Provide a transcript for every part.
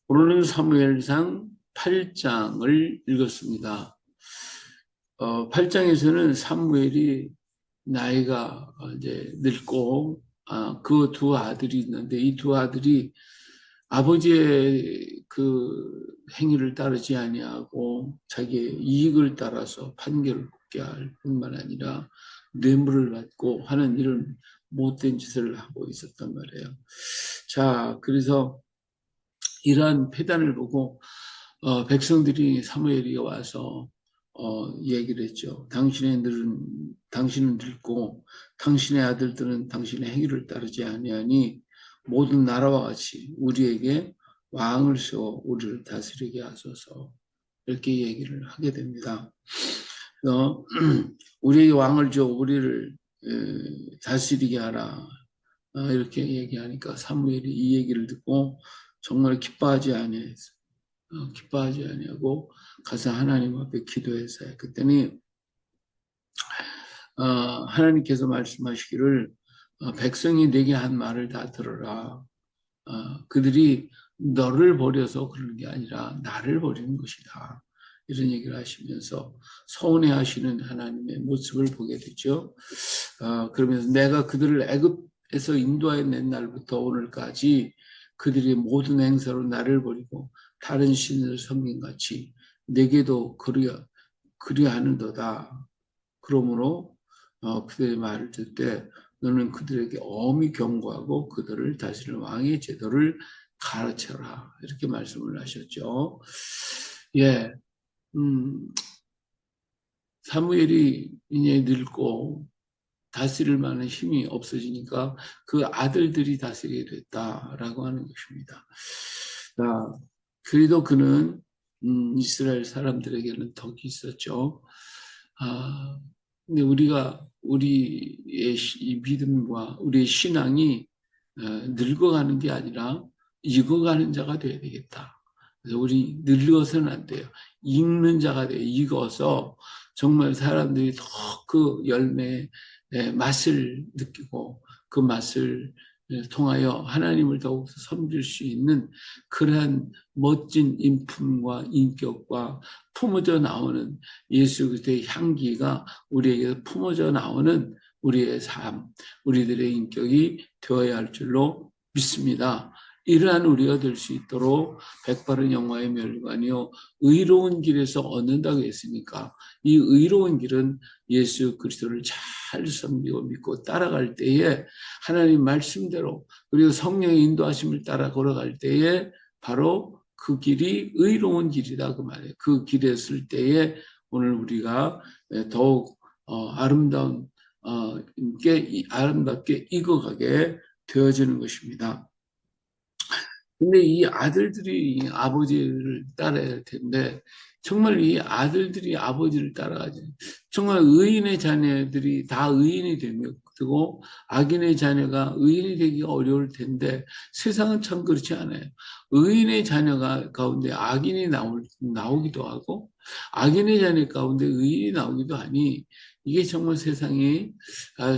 오늘은 사무엘상 8장을 읽었습니다. 8장에서는 사무엘이 나이가 이제 늙고 그 두 아들이 있는데 이 두 아들이 아버지의 그 행위를 따르지 아니하고 자기의 이익을 따라서 판결을 받게 할 뿐만 아니라 뇌물을 받고 하는 이런 못된 짓을 하고 있었단 말이에요. 자, 그래서 이러한 패단을 보고 백성들이 사무엘이 와서 얘기를 했죠. 당신은 늙고 당신의 아들들은 당신의 행위를 따르지 아니하니 모든 나라와 같이 우리에게 왕을 세워 우리를 다스리게 하소서. 이렇게 얘기를 하게 됩니다. 우리에게 왕을 줘 우리를 다스리게 하라. 이렇게 얘기하니까 사무엘이 이 얘기를 듣고 정말 기뻐하지 아니하고 가서 하나님 앞에 기도했어요. 그랬더니 하나님께서 말씀하시기를 백성이 내게 한 말을 다 들어라. 그들이 너를 버려서 그러는 게 아니라 나를 버리는 것이다. 이런 얘기를 하시면서 서운해하시는 하나님의 모습을 보게 되죠. 그러면서 내가 그들을 애굽에서 인도해 낸 날부터 오늘까지 그들이 모든 행사로 나를 버리고 다른 신을 섬긴 같이 내게도 그리하는도다. 그러므로 그들의 말을 듣때 너는 그들에게 엄히 경고하고 그들을 다스리는 왕의 제도를 가르쳐라. 이렇게 말씀을 하셨죠. 예, 사무엘이 이제 늙고 다스릴 만한 힘이 없어지니까 그 아들들이 다스리게 됐다라고 하는 것입니다. 그래도 그는 이스라엘 사람들에게는 덕이 있었죠. 근데 우리의 이 믿음과 우리의 신앙이 늙어가는 게 아니라 익어가는 자가 되어야 되겠다. 그래서 우리 늙어서는 안 돼요. 익는 자가 돼요. 익어서 정말 사람들이 더 그 열매의 맛을 느끼고 그 맛을 통하여 하나님을 더욱 섬길 수 있는 그러한 멋진 인품과 인격과 품어져 나오는 예수 그리스도의 향기가 우리에게 품어져 나오는 우리의 삶, 우리들의 인격이 되어야 할 줄로 믿습니다. 이러한 우리가 될 수 있도록 백바른 영화의 멸관이요 의로운 길에서 얻는다고 했으니까 이 의로운 길은 예수 그리스도를 잘 섬기고 믿고 따라갈 때에 하나님 말씀대로 그리고 성령의 인도하심을 따라 걸어갈 때에 바로 그 길이 의로운 길이다 그 말이에요. 그 길에 설 때에 오늘 우리가 더욱 아름답게 익어가게 되어지는 것입니다. 근데 이 아들들이 아버지를 따라야 할 텐데 정말 이 아들들이 아버지를 따라가지 정말 의인의 자녀들이 다 의인이 되고 악인의 자녀가 의인이 되기가 어려울 텐데 세상은 참 그렇지 않아요. 의인의 자녀가 가운데 악인이 나오기도 하고 악인의 자녀 가운데 의인이 나오기도 하니 이게 정말 세상이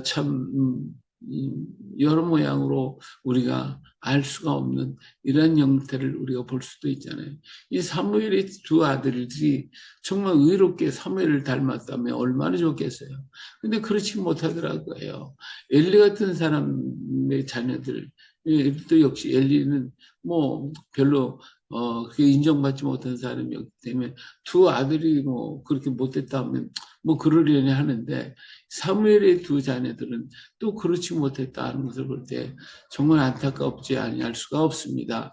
참 여러 모양으로 우리가 알 수가 없는 이런 형태를 우리가 볼 수도 있잖아요. 이 사무엘의 두 아들들이 정말 의롭게 사무엘을 닮았다면 얼마나 좋겠어요. 근데 그렇지 못하더라고요. 엘리 같은 사람의 자녀들, 또 역시 엘리는 뭐 별로 그게 인정받지 못한 사람이었기 때문에 두 아들이 뭐 그렇게 못했다면 뭐 그러려니 하는데 사무엘의 두 자녀들은 또 그렇지 못했다는 것을 볼 때 정말 안타깝지 아니할 수가 없습니다.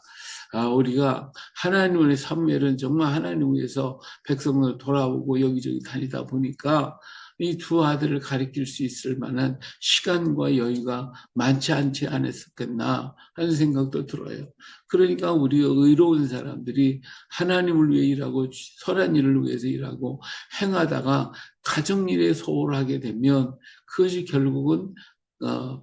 우리가 하나님의 사무엘은 정말 하나님 위해서 백성을 돌아오고 여기저기 다니다 보니까 이 두 아들을 가리킬 수 있을 만한 시간과 여유가 많지 않지 않았겠나 하는 생각도 들어요. 그러니까 우리 의로운 사람들이 하나님을 위해 일하고 선한 일을 위해서 일하고 행하다가 가정일에 소홀하게 되면 그것이 결국은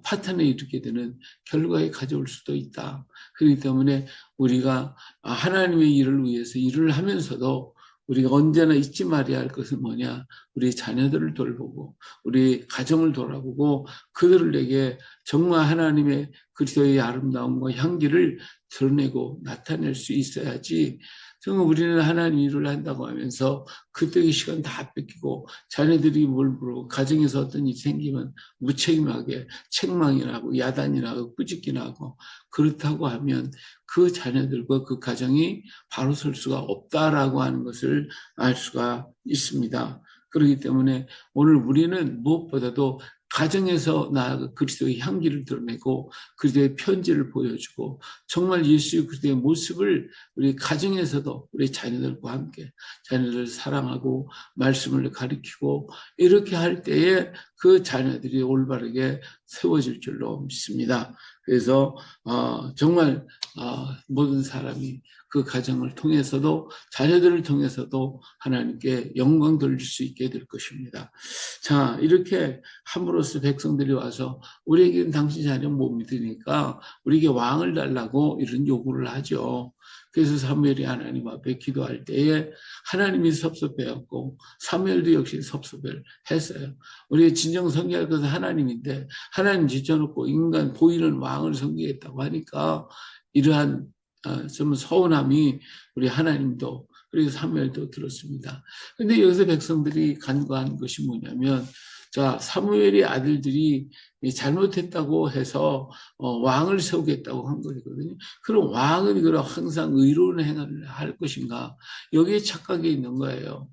파탄에 이르게 되는 결과에 가져올 수도 있다. 그렇기 때문에 우리가 하나님의 일을 위해서 일을 하면서도 우리가 언제나 잊지 말아야 할 것은 뭐냐? 우리 자녀들을 돌보고 우리 가정을 돌아보고 그들에게 정말 하나님의 그리스도의 아름다움과 향기를 드러내고 나타낼 수 있어야지. 정말 우리는 하나님 일을 한다고 하면서 그때의 시간 다 뺏기고 자녀들이 뭘 물고 가정에서 어떤 일이 생기면 무책임하게 책망이나 하고 야단이나 하고 꾸짖기나 하고 그렇다고 하면 그 자녀들과 그 가정이 바로 설 수가 없다라고 하는 것을 알 수가 있습니다. 그렇기 때문에 오늘 우리는 무엇보다도 가정에서 나아가 그리스도의 향기를 드러내고 그리스도의 편지를 보여주고 정말 예수 그리스도의 모습을 우리 가정에서도 우리 자녀들과 함께 자녀들을 사랑하고 말씀을 가르치고 이렇게 할 때에 그 자녀들이 올바르게 세워질 줄로 믿습니다. 그래서 정말 모든 사람이 그 가정을 통해서도 자녀들을 통해서도 하나님께 영광 돌릴 수 있게 될 것입니다. 자, 이렇게 함으로써 백성들이 와서 우리에게는 당신 자녀 못 믿으니까 우리에게 왕을 달라고 이런 요구를 하죠. 그래서 사무엘이 하나님 앞에 기도할 때에 하나님이 섭섭해했고 사무엘도 역시 섭섭을 했어요. 우리의 진정 섬기할 것은 하나님인데 하나님 지켜놓고 인간 보이는 왕을 섬기겠다고 하니까 이러한 좀 서운함이 우리 하나님도 그리고 사무엘도 들었습니다. 근데 여기서 백성들이 간과한 것이 뭐냐면 자 사무엘의 아들들이 잘못했다고 해서 왕을 세우겠다고 한 거거든요. 그럼 왕은 그럼 항상 의로운 행위를 할 것인가? 여기에 착각이 있는 거예요.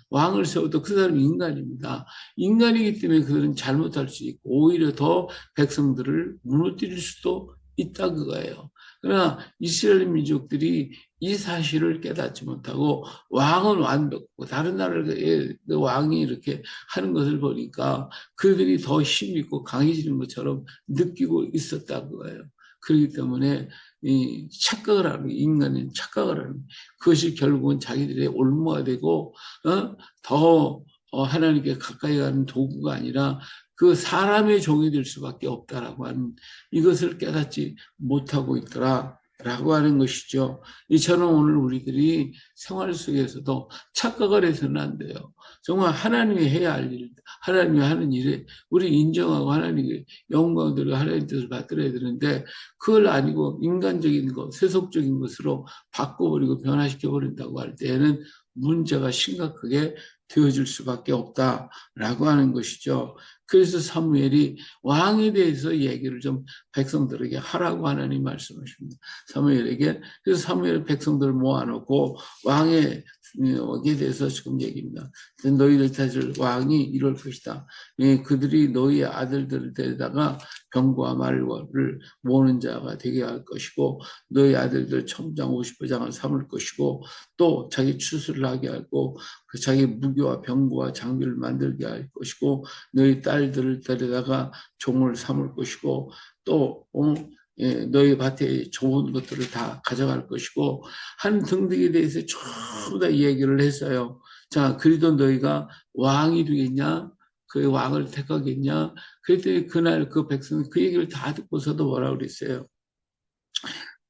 왕을 세워도 그 사람이 인간입니다. 인간이기 때문에 그들은 잘못할 수 있고 오히려 더 백성들을 무너뜨릴 수도 있다 그거예요. 그러나 이스라엘 민족들이 이 사실을 깨닫지 못하고 왕은 완벽하고 다른 나라의 왕이 이렇게 하는 것을 보니까 그들이 더 힘있고 강해지는 것처럼 느끼고 있었다 그거예요. 그렇기 때문에 이 착각을 하는 인간은 착각을 하는 그것이 결국은 자기들의 올무가 되고 더 하나님께 가까이 가는 도구가 아니라 그 사람의 종이 될 수밖에 없다라고 하는 이것을 깨닫지 못하고 있더라라고 하는 것이죠. 이처럼 오늘 우리들이 생활 속에서도 착각을 해서는 안 돼요. 정말 하나님이 해야 할 일, 하나님이 하는 일에 우리 인정하고 하나님의 영광 들고 하나님의 뜻을 받들어야 되는데 그걸 아니고 인간적인 것, 세속적인 것으로 바꿔버리고 변화시켜버린다고 할 때에는 문제가 심각하게 되어질 수밖에 없다라고 하는 것이죠. 그래서 사무엘이 왕에 대해서 얘기를 좀 백성들에게 하라고 하나님 말씀하십니다. 사무엘에게. 그래서 사무엘 백성들을 모아놓고 왕에 대해서 지금 얘기입니다. 너희들 탓을 왕이 이럴 것이다. 그들이 너희 아들들을 데려다가 병과 말을 모으는 자가 되게 할 것이고 너희 아들들 첨장 50부장을 삼을 것이고 또 자기 추수를 하게 하고 자기 무기와 병거와 장비를 만들게 할 것이고 너희 딸들을 데려다가 종을 삼을 것이고 또 너희 밭에 좋은 것들을 다 가져갈 것이고 한 등등에 대해서 전부 다 얘기를 했어요. 자, 그래도 너희가 왕이 되겠냐? 그 왕을 택하겠냐? 그랬더니 그날 그 백성 그 얘기를 다 듣고서도 뭐라 그랬어요?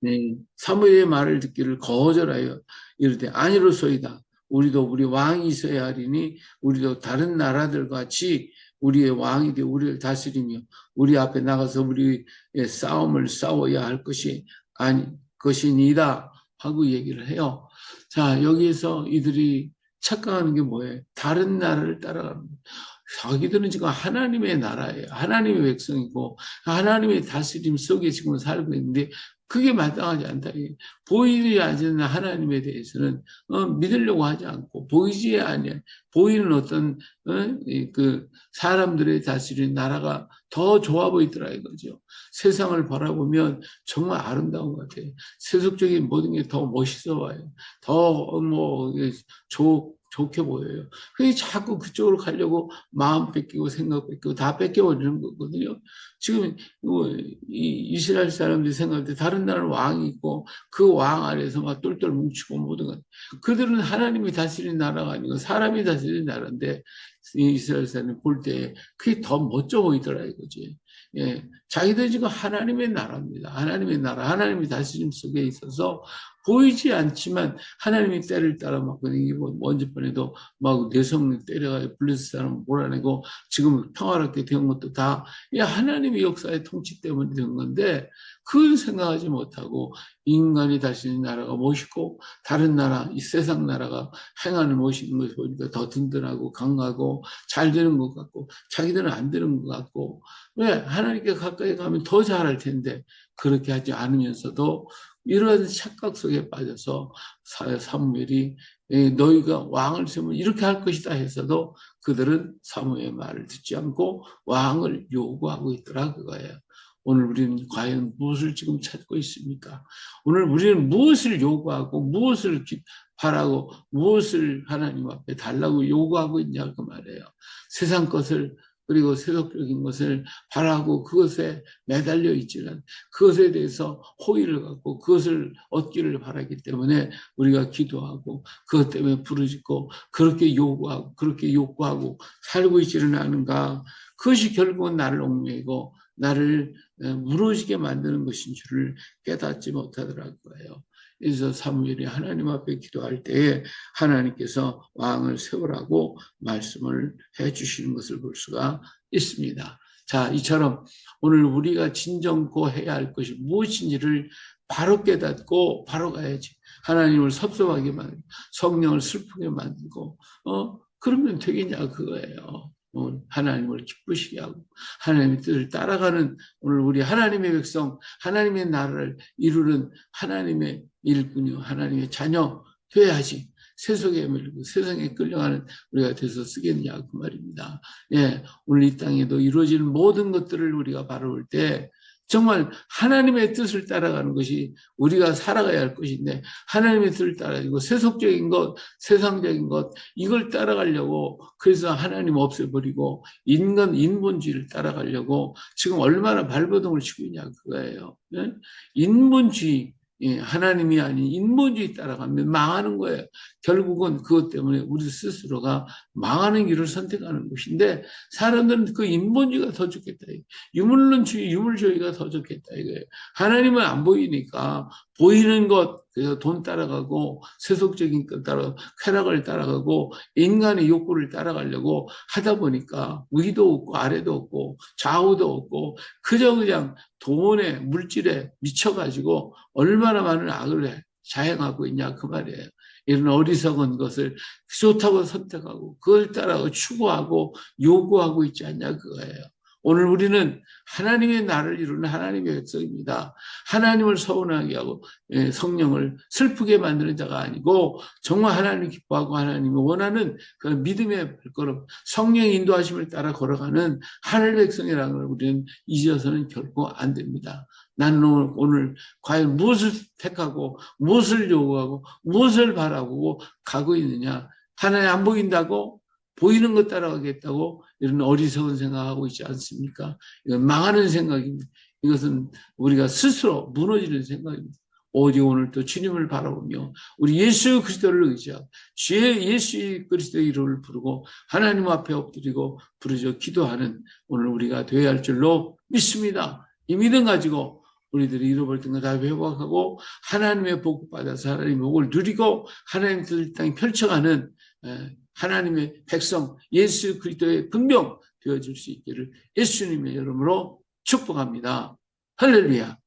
네, 사무엘의 말을 듣기를 거절하여 이르되 아니로소이다. 우리도 우리 왕이 있어야 하리니 우리도 다른 나라들 같이 우리의 왕이 되어 우리를 다스리며 우리 앞에 나가서 우리의 싸움을 싸워야 할 것이 아니 것이니다 하고 얘기를 해요. 자, 여기에서 이들이 착각하는 게 뭐예요? 다른 나라를 따라가는 거예요. 자기들은 지금 하나님의 나라예요. 하나님의 백성이고 하나님의 다스림 속에 지금 살고 있는데 그게 마땅하지 않다. 보이지 않는 하나님에 대해서는 믿으려고 하지 않고 보이지 않는 보이는 어떤 그 사람들의 다스린 나라가 더 좋아 보이더라 이거죠. 세상을 바라보면 정말 아름다운 것 같아요. 세속적인 모든 게 더 멋있어 봐요. 더 좋게 보여요. 그게 자꾸 그쪽으로 가려고 마음 뺏기고 생각 뺏기고 다 뺏겨버리는 거거든요. 지금 이 이스라엘 사람들이 생각할 때 다른 나라는 왕이 있고 그 왕 안에서 막 똘똘 뭉치고 모든 것. 그들은 하나님이 다스리는 나라가 아니고 사람이 다스리는 나라인데 이스라엘 사람이 볼 때 그게 더 멋져 보이더라 이거지. 예, 자기들 지금 하나님의 나라입니다. 하나님의 나라, 하나님의 다스림 속에 있어서 보이지 않지만 하나님의 때를 따라 막 먼저번에도 막 내성 때려가 블레스 사람 몰아내고 지금 평화롭게 된 것도 다 하나님의 역사의 통치 때문에 된 건데 그걸 생각하지 못하고 인간이 다스리는 나라가 멋있고 다른 나라, 이 세상 나라가 행하는 멋있는 것을 보니까 더 든든하고 강하고 잘 되는 것 같고 자기들은 안 되는 것 같고 왜 하나님께 가까이 가면 더 잘할 텐데 그렇게 하지 않으면서도 이러한 착각 속에 빠져서 사무엘이 너희가 왕을 세우면 이렇게 할 것이다 했어도 그들은 사무엘의 말을 듣지 않고 왕을 요구하고 있더라 그거예요. 오늘 우리는 과연 무엇을 지금 찾고 있습니까? 오늘 우리는 무엇을 요구하고 무엇을 바라고 무엇을 하나님 앞에 달라고 요구하고 있냐 그 말이에요. 세상 것을 그리고 세속적인 것을 바라고 그것에 매달려 있지는 그것에 대해서 호의를 갖고 그것을 얻기를 바라기 때문에 우리가 기도하고 그것 때문에 부르짖고 그렇게 요구하고 그렇게 욕구하고 살고 있지는 않은가. 그것이 결국은 나를 얽매이고 나를 무너지게 만드는 것인 줄을 깨닫지 못하더라고요. 그래서 사무엘이 하나님 앞에 기도할 때에 하나님께서 왕을 세우라고 말씀을 해주시는 것을 볼 수가 있습니다. 자, 이처럼 오늘 우리가 진정코 해야 할 것이 무엇인지를 바로 깨닫고 바로 가야지. 하나님을 섭섭하게 만들고 성령을 슬프게 만들고 그러면 되겠냐 그거예요. 하나님을 기쁘시게 하고 하나님의 뜻을 따라가는 오늘 우리 하나님의 백성 하나님의 나라를 이루는 하나님의 일꾼이요 하나님의 자녀 돼야지. 세속에 밀리고 세상에 끌려가는 우리가 돼서 쓰겠냐 그 말입니다. 예, 오늘 이 땅에도 이루어지는 모든 것들을 우리가 바라볼 때 정말 하나님의 뜻을 따라가는 것이 우리가 살아가야 할 것인데 하나님의 뜻을 따라가고 세속적인 것, 세상적인 것 이걸 따라가려고 그래서 하나님 없애버리고 인본주의를 따라가려고 지금 얼마나 발버둥을 치고 있냐 그거예요. 네? 인본주의 하나님이 아닌 인본주의 따라가면 망하는 거예요. 결국은 그것 때문에 우리 스스로가 망하는 길을 선택하는 것인데 사람들은 그 인본주의가 더 좋겠다. 유물론주의, 유물주의가 더 좋겠다 이거예요. 하나님은 안 보이니까 보이는 것, 그래서 돈 따라가고 세속적인 것 따라가고 쾌락을 따라가고 인간의 욕구를 따라가려고 하다 보니까 위도 없고 아래도 없고 좌우도 없고 그저 그냥 돈에 물질에 미쳐가지고 얼마나 많은 악을 자행하고 있냐 그 말이에요. 이런 어리석은 것을 좋다고 선택하고 그걸 따라가고 추구하고 요구하고 있지 않냐 그거예요. 오늘 우리는 하나님의 나라를 이루는 하나님의 백성입니다. 하나님을 서운하게 하고 성령을 슬프게 만드는 자가 아니고 정말 하나님을 기뻐하고 하나님이 원하는 그 믿음의 발걸음 성령의 인도하심을 따라 걸어가는 하늘 백성이라는 걸 우리는 잊어서는 결코 안 됩니다. 나는 오늘 과연 무엇을 택하고 무엇을 요구하고 무엇을 바라보고 가고 있느냐. 하나님 안 보인다고 보이는 것 따라가겠다고 이런 어리석은 생각하고 있지 않습니까? 이건 망하는 생각입니다. 이것은 우리가 스스로 무너지는 생각입니다. 오직 오늘 또 주님을 바라보며 우리 예수 그리스도를 의지하고 주의 예수 그리스도의 이름을 부르고 하나님 앞에 엎드리고 부르짖어 기도하는 오늘 우리가 되어야 할 줄로 믿습니다. 이 믿음 가지고 우리들이 잃어버렸던 거 다 회복하고 하나님의 복을 받아서 하나님의 복을 누리고 하나님의 뜻을 땅에 펼쳐가는 하나님의 백성 예수 그리스도의 분명 되어줄 수 있기를 예수님의 이름으로 축복합니다. 할렐루야.